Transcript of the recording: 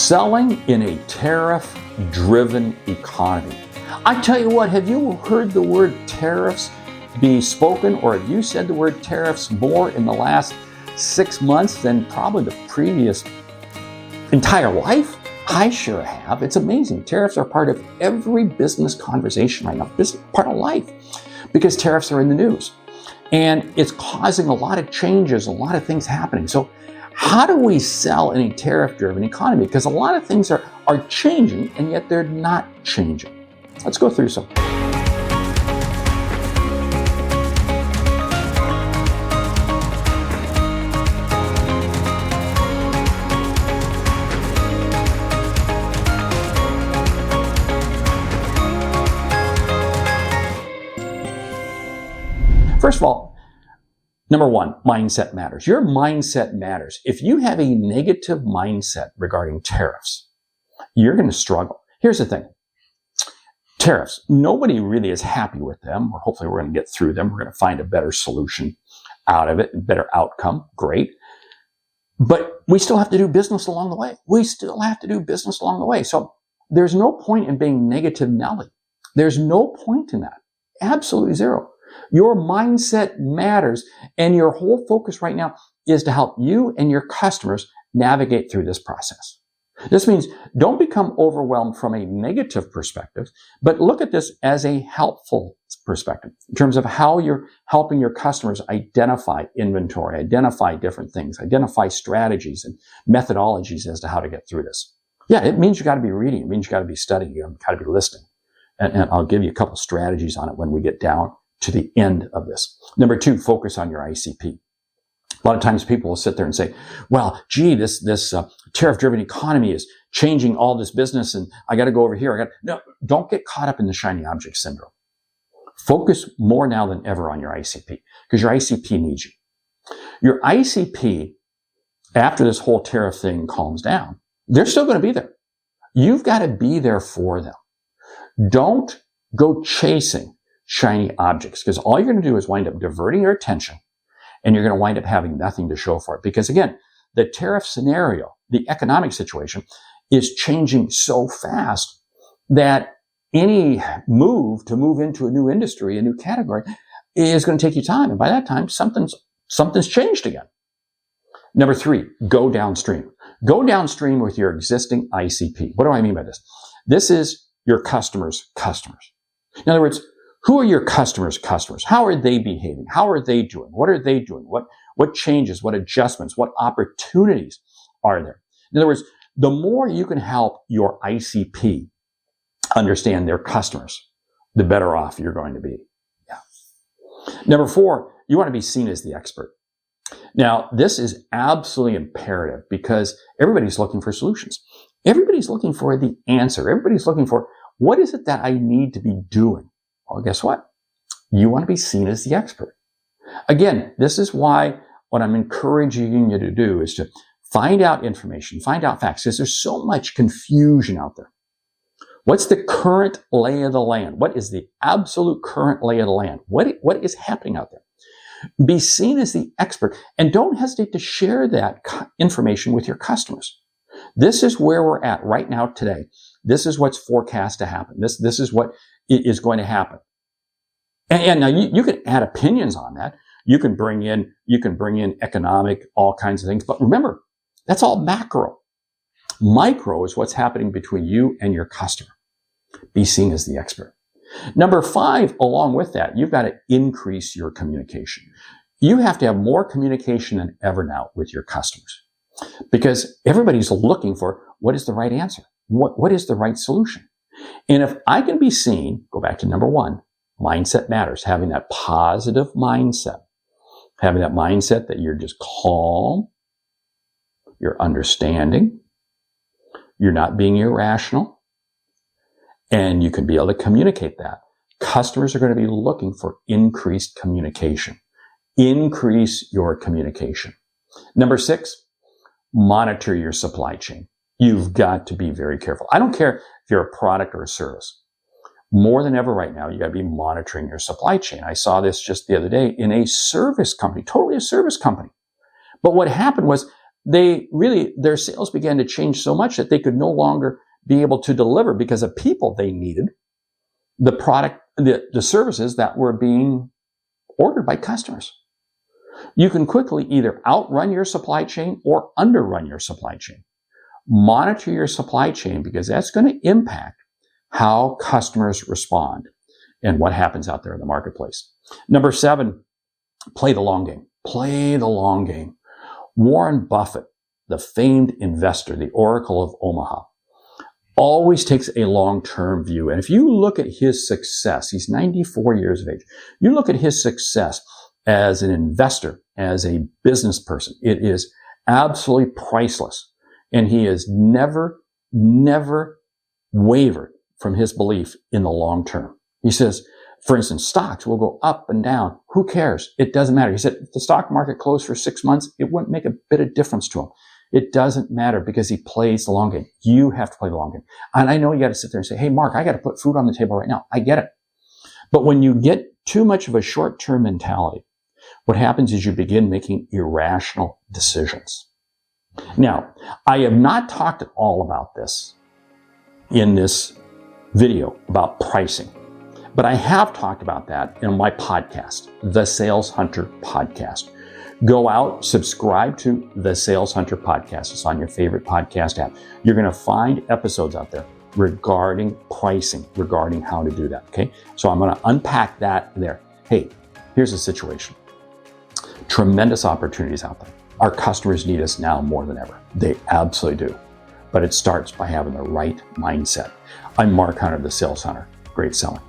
Selling in a tariff-driven economy. I tell you what, have you heard the word tariffs be spoken, or have you said the word tariffs more in the last 6 months than probably the previous entire life? I sure have. It's amazing. Tariffs are part of every business conversation right now, part of life, because tariffs are in the news. And it's causing a lot of changes, a lot of things happening. So how do we sell in a tariff-driven economy? Because a lot of things are changing, and yet they're not changing. Let's go through some. First of all, number one, mindset matters. Your mindset matters. If you have a negative mindset regarding tariffs, you're going to struggle. Here's the thing. Tariffs, nobody really is happy with them, or hopefully we're going to get through them. We're going to find a better solution out of it, a better outcome. Great. But we still have to do business along the way. So there's no point in being negative Nelly. There's no point in that. Absolutely zero. Your mindset matters, and your whole focus right now is to help you and your customers navigate through this process. This means don't become overwhelmed from a negative perspective, but look at this as a helpful perspective in terms of how you're helping your customers identify inventory, identify different things, identify strategies and methodologies as to how to get through this. Yeah, it means you got to be reading. It means you got to be studying. You got to be listening. And I'll give you a couple strategies on it when we get down to the end of this. Number two, focus on your ICP. A lot of times people will sit there and say, well, gee, this tariff-driven economy is changing all this business and I got to go over here. No, don't get caught up in the shiny object syndrome. Focus more now than ever on your ICP, because your ICP needs you. Your ICP, after this whole tariff thing calms down, they're still going to be there. You've got to be there for them. Don't go chasing shiny objects, because all you're going to do is wind up diverting your attention, and you're going to wind up having nothing to show for it. Because again, the tariff scenario, the economic situation, is changing so fast that any move into a new industry, a new category, is going to take you time. And by that time, something's changed again. Number three, go downstream. Go downstream with your existing ICP. What do I mean by this? This is your customers' customers. In other words, who are your customers' customers? How are they behaving? How are they doing? What are they doing? What changes? What adjustments? What opportunities are there? In other words, the more you can help your ICP understand their customers, the better off you're going to be. Yeah. Number four, you want to be seen as the expert. Now, this is absolutely imperative, because everybody's looking for solutions. Everybody's looking for the answer. Everybody's looking for, what is it that I need to be doing? Well, guess what? You want to be seen as the expert. Again, this is why what I'm encouraging you to do is to find out information, find out facts, because there's so much confusion out there. What's the current lay of the land? What is the absolute current lay of the land? What is happening out there? Be seen as the expert, and don't hesitate to share that information with your customers. This is where we're at right now today. This is what's forecast to happen. This is what is going to happen. And now you can add opinions on that. You can bring in economic, all kinds of things. But remember, that's all macro. Micro is what's happening between you and your customer. Be seen as the expert. Number five, along with that, you've got to increase your communication. You have to have more communication than ever now with your customers, because everybody's looking for, what is the right answer? What is the right solution? And if I can be seen, go back to number one, mindset matters. Having that positive mindset, having that mindset that you're just calm, you're understanding, you're not being irrational, and you can be able to communicate that. Customers are going to be looking for increased communication. Increase your communication. Number six, monitor your supply chain. You've got to be very careful. I don't care if you're a product or a service. More than ever right now, you got to be monitoring your supply chain. I saw this just the other day in a service company, totally a service company. But what happened was their sales began to change so much that they could no longer be able to deliver because of people they needed, the product, the services that were being ordered by customers. You can quickly either outrun your supply chain or underrun your supply chain. Monitor your supply chain because that's going to impact how customers respond and what happens out there in the marketplace. Number 7, play the long game. Play the long game. Warren Buffett, the famed investor, the Oracle of Omaha, always takes a long-term view. And if you look at his success, he's 94 years of age. You look at his success as an investor, as a business person, it is absolutely priceless. And he has never wavered from his belief in the long term. He says, for instance, stocks will go up and down. Who cares? It doesn't matter. He said, if the stock market closed for 6 months, it wouldn't make a bit of difference to him. It doesn't matter because he plays the long game. You have to play the long game. And I know you got to sit there and say, hey, Mark, I got to put food on the table right now. I get it. But when you get too much of a short-term mentality, what happens is you begin making irrational decisions. Now, I have not talked at all about this in this video about pricing, but I have talked about that in my podcast, The Sales Hunter Podcast. Go out, subscribe to The Sales Hunter Podcast. It's on your favorite podcast app. You're going to find episodes out there regarding pricing, regarding how to do that, okay? So I'm going to unpack that there. Hey, here's the situation. Tremendous opportunities out there. Our customers need us now more than ever. They absolutely do. But it starts by having the right mindset. I'm Mark Hunter, the Sales Hunter. Great selling.